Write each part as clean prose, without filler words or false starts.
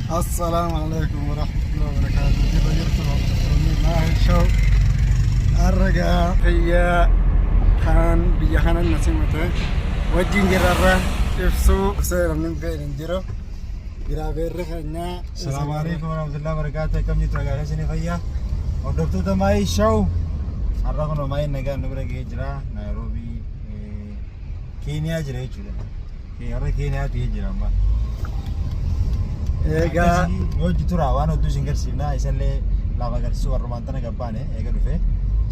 السلام عليكم ورحمة الله وبركاته. كيف جرتوا؟ معي شو الرجاء هي خان بيخان النسيمته وجين جرارة يفسو سير من بين جرو جرابير رخنا. السلام عليكم ورحمة الله وبركاته. كم جيت رجع سني فيا ودكتور تماي شو أراكم نماي نجا نبرة جرا نيروبي كينيا جرا يجوا كي هذا كينيا تيجي ما إيجا وجه ترى وانا دو سينجر سينا إسالة لava garsu warmantana gabbane ega dufe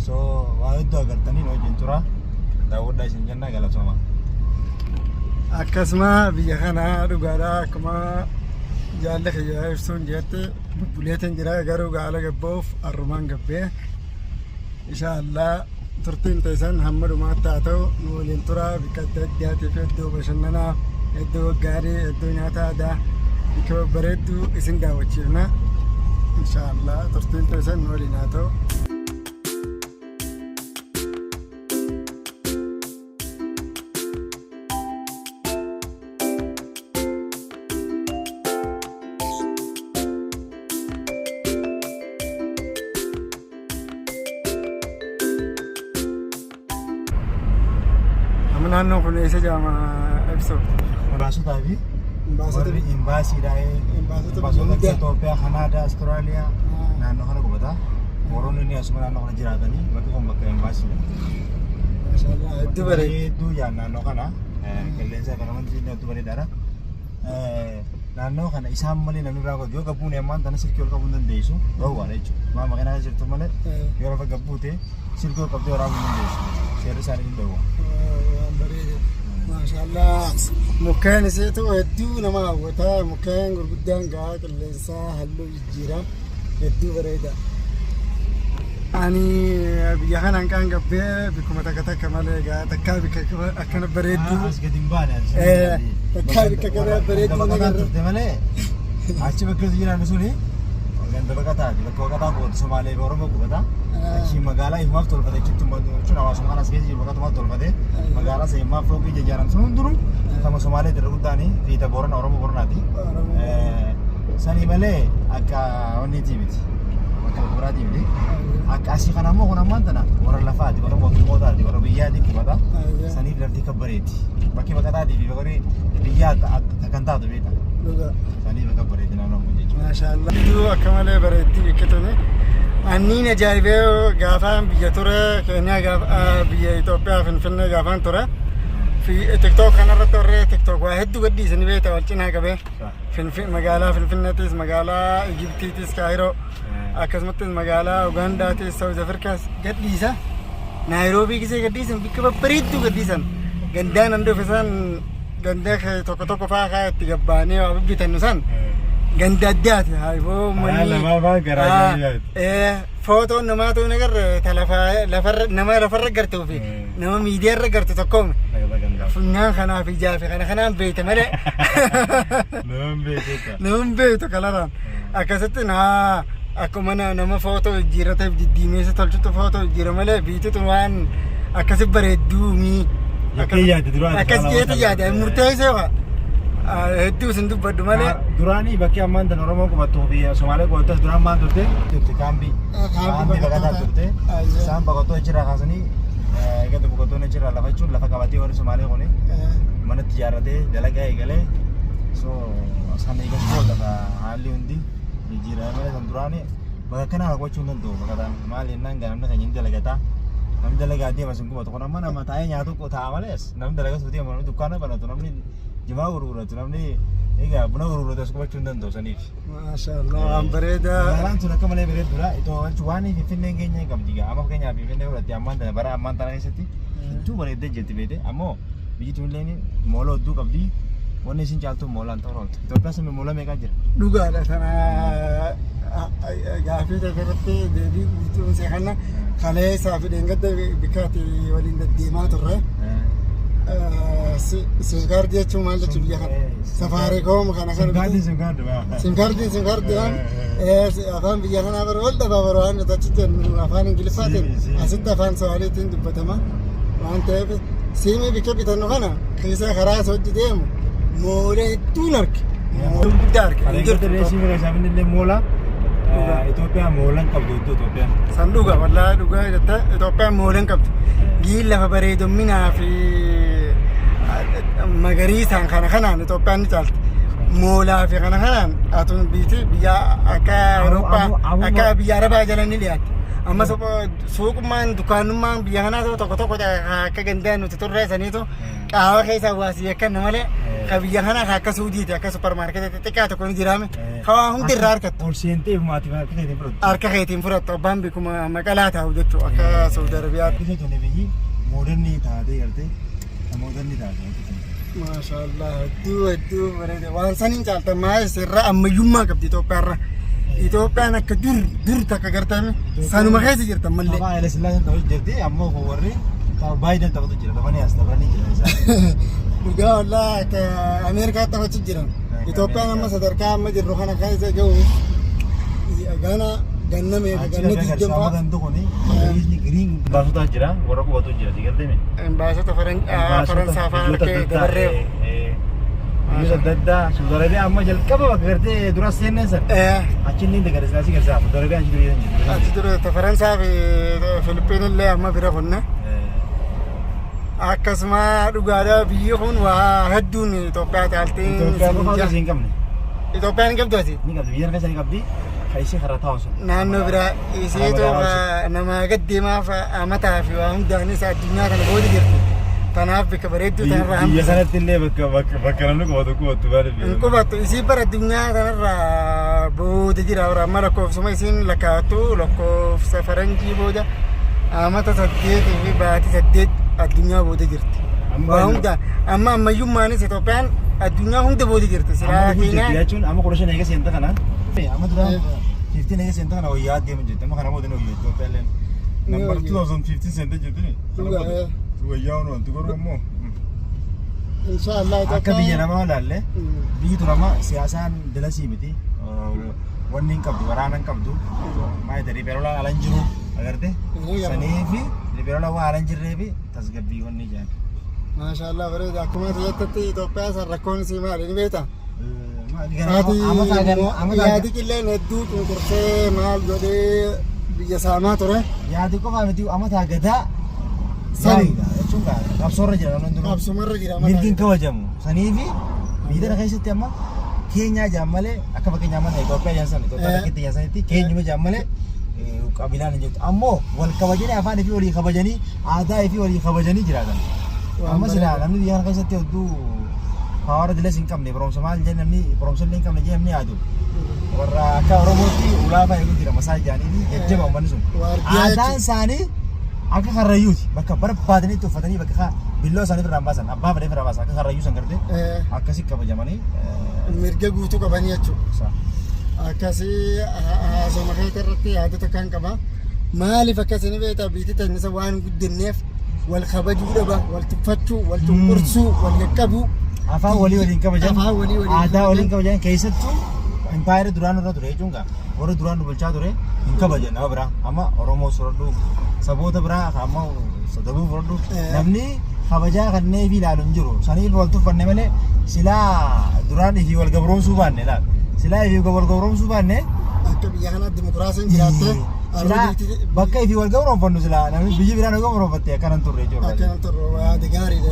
so waayuddo agartani wajin tura daawudda isin janna galatoma akkasuma biyya kana dhugaadha akkuma jaalle kiyyaa ibsuun jette bubbuleetiin jira garuu gaala gabboof arrumaan gabbee inshaallah turtiin teessan hamma dhumaatti haa ta'u nu waliin tura bakka adda addaatiif iddoo bashannanaa iddoo gaarii iddoo nyaata aadaa bakka bareedduu isin daawwachiifna inshaallah turtiin teessan nu waliin haa ta'u. naannoo kun eessa jedhama ibsu? Baasota fi Baasota imbaasii daa'ee baasota Itoophiyaa, Kanaadaa, Austraaliyaa naannoo kana qubata. Woroonni ni asuma naannoo kana jiraatanii bakka kun bakka imbaasii. Maashaallah hedduu bareedduu yaa naannoo kana qilleensa kana wanti hedduu bareedaadha. Naannoo kana isaan malee namni biraa yoo gabbuun ammaan tana silkii ol qabuu dandeessu dhowwaadha jechuudha. Maama kana jirtu malee yoo lafa gabbuute silkii ol qabdee waraabuu dandeessu. Seerri isaanii hin dhowwa. Maashaallah mukkeen isiitu hedduu nama hawwata. Mukkeen gurguddaan gahaa qilleensaa halluu jijjiiraa hedduu bareeda. Ani biyya kanaan kan gabbee bikkuma takka malee gaa takkaa bikka akkana bareedduu. As gadi hin baane. Takkaa bikka kana bareedduu nagarra. Turte malee achi bakka jiraannu suni ganda baqataati. Bakka baqataa qubatu Somaalee fi Oromoo qubata. Achi magaalaa ifumaaf tolfate jechuun hawaasuma kanas keessa jiru bakkatumaaf tolfate magaalaa seemmaaf foogii ijaaran sun hundinuu kama Somaalee dirra guddaanii fiita Boorana Oromoo Booranaati. Sanii malee akka wanniitii miti. Bakka biraatii miti. Akka asii kana ammoo kun ammaan tana warra lafaati warra mootummootaati warra biyyaati qubata. Saniif lafti kan bareeti. Bakki baqataatii fi bakka biyyaa kan taatu beekta. Saniif akka bareeti naannoo kun jechuudha. Maashaallah. Iddoo akka malee bareetti biqiltoonni. Anniin ajaa'ibee gaafaan biyya ture Keenyaa biyya Itoophiyaa Finfinnee gaafaan ture. TikTok kanarratti warree TikTok waa hedduu gadhiisanii beekta wal cinaa qabee. Magaalaa Finfinneetis magaalaa Ijiptiitis Kaayiroo akkasumattis magaalaa Ugaandaatis Saawuz Afrikaas gadhiisa. Naayiroobii gisee gadhiisan bakka babbareedduu gadhiisan. Gandaan handoof isaan gandaa tokko fa'aa kaa itti gabbaanee waa bibbitannu san. Ganda addaati haifoo footoon namaa ta'uu nagarra nama lafarra gartuu fi nama miidiyaarra gartu tokkoome funyaan kanaaf ijaa fi kanaan beekte malee nama beektu kalaraan akkasitti akkuma nama footoo jijjiirrateef diddiimeessa tolchutu footoo jijjiira malee biitutu waan akkasi bareedduumi akkas jeeti yaada murteessee waa hedduu sin dubbaddu malee duraanii bakki ammaan tan Oromoo qubattuu fi Somaalee qubattus duraan maal turte kaambii baqataa turte isaan baqatoo achirraa kaasanii eegatu baqattoonni achirraa lafa jechuun lafa qabatee warri Somaalee kuni manatti ijaarratee dalagaa eegalee so isaan eegasuu lafa haalli hundi jijjiiramee san duraanii bakka kanaa haqachuu hin danda'u baqataan maal jennaan namni kan hin dalagataa namni dalagaa deema sin qubatu kun amma nama taa'ee nyaatu ta'a malees namni dalagaa suutii amma namni dukkaana banatu namni jimaa gurguratu namni egaa buna gurguratu as qubachuu hin danda'u saniif. Maashaallah waan bareedaa. Magaalaan sun akka malee bareedduudha. Itoo waan Finfinneen keenya hin qabdi gaa. Amma fakkeenyaaf Finfinnee fudhatte ammaan tana bara ammaan tana keessatti hedduu bareeddee jirti beekte ammoo biyyi Finfinneen moolaa hedduu qabdi. Wanni isin caaltu moolaan ta'uu ooltu. Itoophiyaan sun moolaa meeqaa jira? Dhugaadha kana gaafii irratti deebii guutuu kana kaleessaa fi dheengadda bikkaatti waliin deddeemaa turre. Simkaardii jechuun maal jechuun biyya kana Safaariikoom kana simkaardii afaan biyya kanaa bara wal dhabaa bara waan achitti afaan Ingiliffaatiin asitti afaan Somaaliitiin dubbatama waan ta'eef siimii bikka bitannu kana keessa karaa hojii deemu moolee hedduun arge guddaa arge. Adeemsota reesii bira isaanii illee moola Itoophiyaa moolan qabdu Itoophiyaan. San dhugaa wallaahi dhugaa jettee Itoophiyaan moolan qabdu. Giin lafa bareedumminaa fi magariisaan kana kanaan Itoophiyaan ni caalti. Moolaa fi kana kanaan atuun biyya akka Awurooppaa akka biyya Arabaa jala ni dhiyaatti. Amma suuqummaan dukkaanummaan biyya kanaa tokko tokko akka gandaan nuti turre saniitu qaawwa keessa hawaasii akka malee ka biyya kanaa akka Suudiiti akka suppermaarketii xiqqaa tokko ni jiraame kawaa hundi irraa harkattu. Ol seentee maatii harka keetiin fudhattu. Harka keetiin fudhattu abbaan beekuma maqalaa taa'u jechuudha akka Saudi Arabiyaatti. Biyya tole biyyi moodernii taatee gartee moodernii taatee. Maashaallah hedduu bareeda waan saniin caaltan maayis irraa ammayyummaa qabdi Itoophiyaarra. Itoophiyaan akka dur takka gartame sanuma keessa jirtan mallee. Abbaa Haile Sillaaseen ta'uu jirti ammoo warri Baayiden ta'utu jira dafanii as dabranii jira isaan. Dhugaa wallaa akka Ameerikaatti taphachaa jiran. Itoophiyaan amma sadarkaa amma jirru kana keessa gahu ganname ganna digdama. Amma gantu kuni magariisni giriin baasota jira warra qubatu jira digalteme. Baasota Faransaa fa'aa harkee dabarree. Biyyoota adda addaa Saudi Arabiyaa amma jalqaba bakka gartee dura seenan san. Achi inni dagadha silaasii garsaa Saudi Arabiyaa achi dura jiru. Achi dura Faransaa fi Filipiin illee amma bira kunna. Akkasuma dhugaadhaa biyyi kun waa hedduun Itoophiyaa caaltee. Itoophiyaa qofa akkasii hin qabne. Itoophiyaan hin qabdu asii. Ni qabdi biyya keessa ni qabdi. Kaisee karaa taa'usu. Naannoo biraa isiitu nama gaddeemaaf amataa fi waa hundaanis addunyaa kana booda jirti. Kanaaf bakka bareedduu tanarraa biyya sanatti illee bakka namni qubatu baaduu. Hin qubatu isii bara addunyaa kanarraa booda jira amma lakkoofsuma isiin lakkaa'attu lakkoofsa faranjii booda amata 8 fi baatii 8 addunyaa booda jirti. Waa hunda amma ammayyummaanis Itoophiyaan addunyaa hunda booda jirti. Silaa Keenyaa jechuun amma 15 eega seenta kana amma duraan 15 eega seenta kana wayyaa deemu jirti amma kana booda wayyaa Itoophiyaa illee number 2015 seenta jirti. Wayyaa waan wanti godhu ammoo. Inshallah akka biyya namaa ilaalle biyyi turama siyaasaan dalasii miti wanni hin qabdu waraana hin qabdu maayita ribeerolaan ala hin jiru agarte sanii fi ribeerolaan waan ala hin jirree fi tasgabbii wanni jaan. Maashaallah bareeda akkuma jettatti Itoophiyaa san rakkoon isii maali ni beektaa? Yaadi qilleen hedduu cunqursee maal godhee biyya saamaa ture. Yaadi qofaa miti amataa gadaa saniidha jechuun qabsoorra jira namni dura. Qabsumarra jira. Mirgiin kabajamu sanii fi biyya kana keessatti amma Keenyaa jaan malee akka fakkeenyaa mana Itoophiyaa jaan sana Itoophiyaa takkitti jaan sanitti keenyuma jaan malee qabilaan hin jirtu ammoo wal kabajanii afaan fi walii kabajanii aadaa fi walii kabajanii jiraatan. Amma silaa namni biyya kana keessatti hedduu hawaara dilas hin qabne barumsa maal jee namni barumsa illee hin qabne jee namni yaadu. Warra akka Oromootti ulaafaa eeguun jira masaa jaanii jajjaba uummanni sun. Aadaan isaanii akka karrayyuuti bakka barbaadanitti uffatanii bakka billoo isaanii irraan baasan abbaa fedhee irraa baasan akka karrayyuu san gartee akkasii kabajamanii mirga guutuu qaban jechuudha. Akkasii haasoma keessa irratti yaadota kan qaba. Maaliif akkasii ni beektaa biyyi teenyisa waan guddanneef wal kabajuu dhaba, wal tuffachuu, wal cunqursuu, wal yakkabuu. Afaan walii waliin kabajan, aadaa waliin kabajan keessattuu impaayera duraan irra ture jechuun warra duraan bulchaa ture hin kabajan nama biraa amma Oromoo sorodhu saboota biraa amma sadabuu fudhadhu namni kabajaa kanneen fi ilaalu hin jiru saniif wal tuffanne malee silaa duraan fi wal gabroomsuu baanne laal silaa fi wal gabroomsuu baanne akka biyya kanatti dimokiraasiin jiraatte bakka fi wal gabroomfannu silaa namni biyyi biraan wal gabroomfatte akkanan turre jechuudha. Akkanan turre waa gaariidha.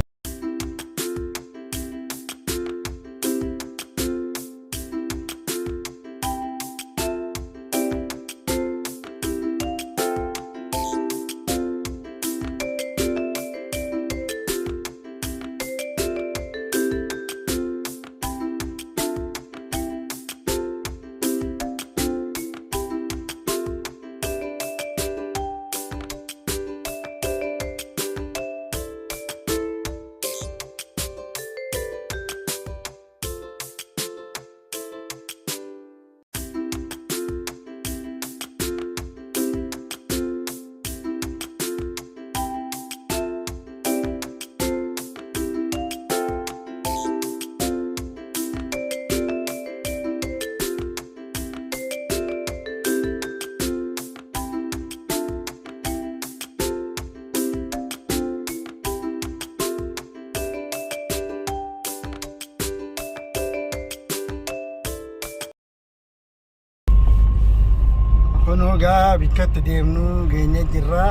kunoo gaa bikkatti deemnu geenye jirra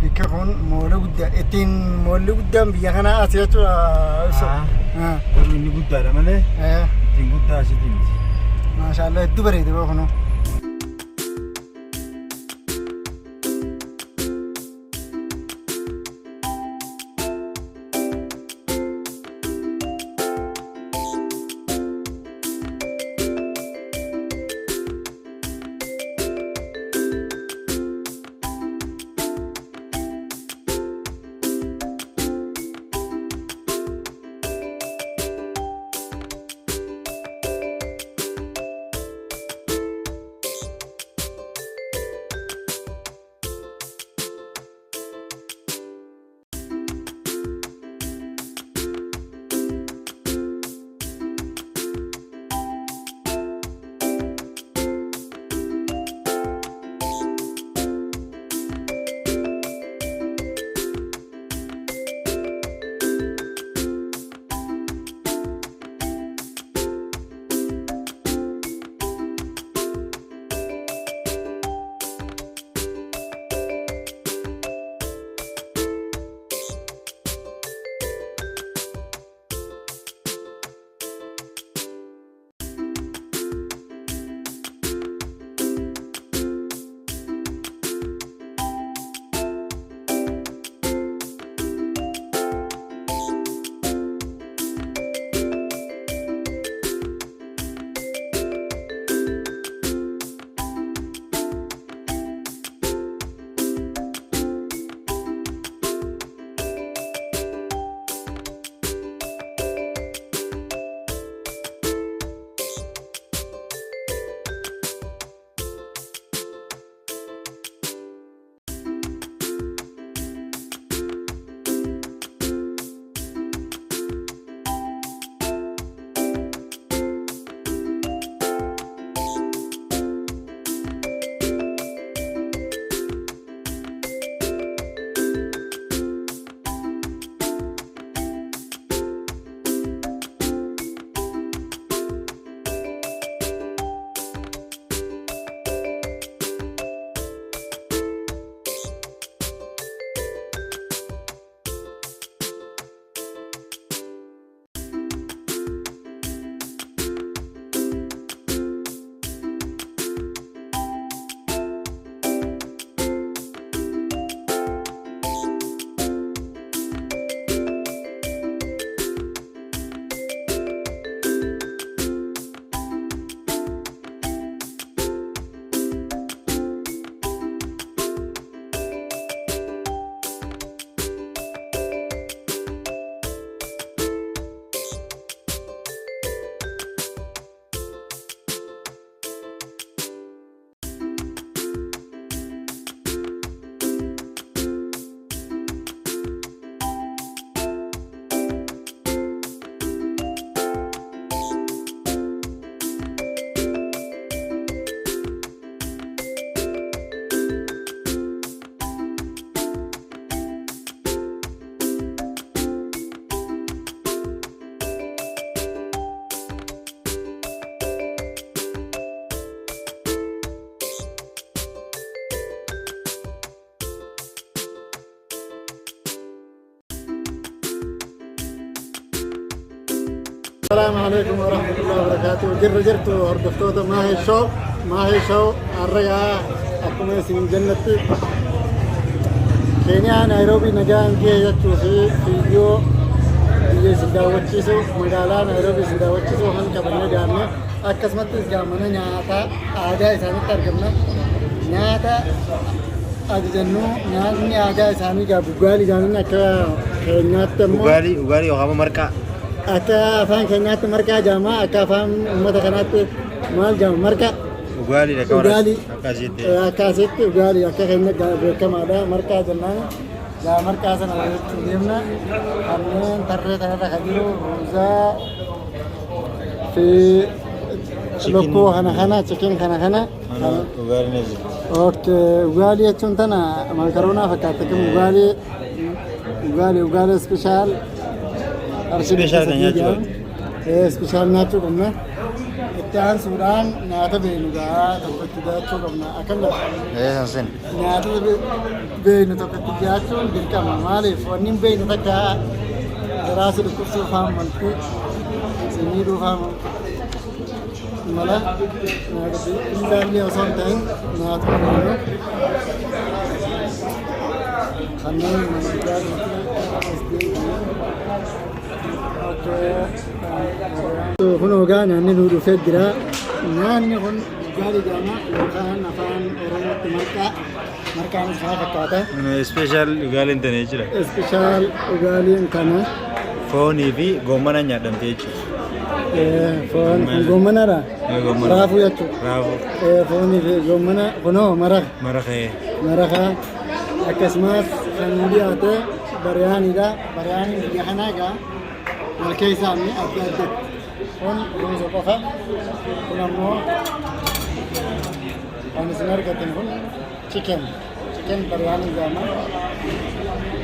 bikka kun moola guddaa ittiin moolli guddaan biyya kanaa as jechuudha garuu inni guddaadha malee ittiin guddaa asitti miti maashaallah hedduu bareede boo kunoo السلام عليكم ورحمة الله وبركاته. جرت هردفتوتا ما هي شو الرجاء أكون اسم جنتي كينيا نيروبي نجان كي يتشوفي فيديو بيجي سداوتشيسو مقالا نيروبي سداوتشيسو هن كبرنا جامنا أكسمت جامنا نياتا آجا إساني ترجمنا نياتا أجنو نياتني آجا إساني جا بوغالي جامنا كينيا تمو بوغالي وهذا مركا Akka afaan keenyaatti marqaa jaama akka afaan uummata kanaatti maal jaama marqa ugaali akkasitti ugaali akka keenya beekamaadha marqaa jennaan yaa marqaa sana jechuu deemna kanneen tarree kanarra kan jiru ruuzaa fi lokkoo kana chikin kana ugaali jechuun tana makaroonaa fakkaatti kun ugaali special Spesial kan nyaachuu spesial nyaachuu qabna Itaan Suudaan nyaata beenu gaa tokkotti dhiyaachuu qabna. Akkana Sen. nyaata beenu tokkotti dhiyaachuun dirqama. Maaliif wanni hin beekne takka garaa si dhukkubsuu fa'aa malti sinii dhuufaa mala nyaata ilaallee osoo hin ta'in nyaata beenu kanneen manguddaan kun ogaa nyaanni nu dhufee jira. Nyaanni kun gaarii gama yookaan afaan Oromootti marqaan isaa fakkaata. Special ugaaliin tanee jira. Special ugaaliin kana Foonii fi goommana nyaadhamtee jechuudha. foon goommanadha. Goommana. Raafuu jechuudha. Raafuu. Foonii fi goommana kunoo Maraqee. maraqa akkasumas kan dhiyaate bariyaaniidha. Bariyaaniin biyya kanaa egaa malkee isaanii adda adda. Kun gosa qofa. Kun ammoo kan isin argattan kun chicken bariyaanii jedhama.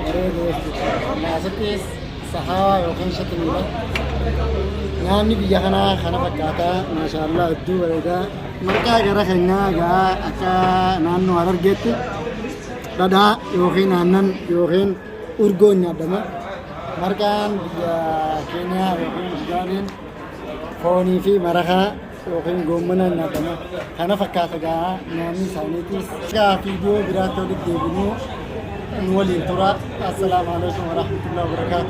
Bareedu jechuudha. Asittis sahaa yookiin shatimiidha. Nyaanni biyya kanaa kana fakkaata. Maashaallah hedduu bareedaa. Marqaa gara keenyaa egaa akka naannoo Harargeetti dhadhaa yookiin aannan yookiin urgoon nyaadama. Marqaan biyya keenyaa yookiin Suudaaniin foonii fi maraqaa yookiin goommana nyaadama. Kana fakkaata egaa nyaanni isaaniitis. Viidiyoo biraatti walitti deebinuu nu waliin tura. Assalaamu alaikum warahmatullahi wabarakaatu.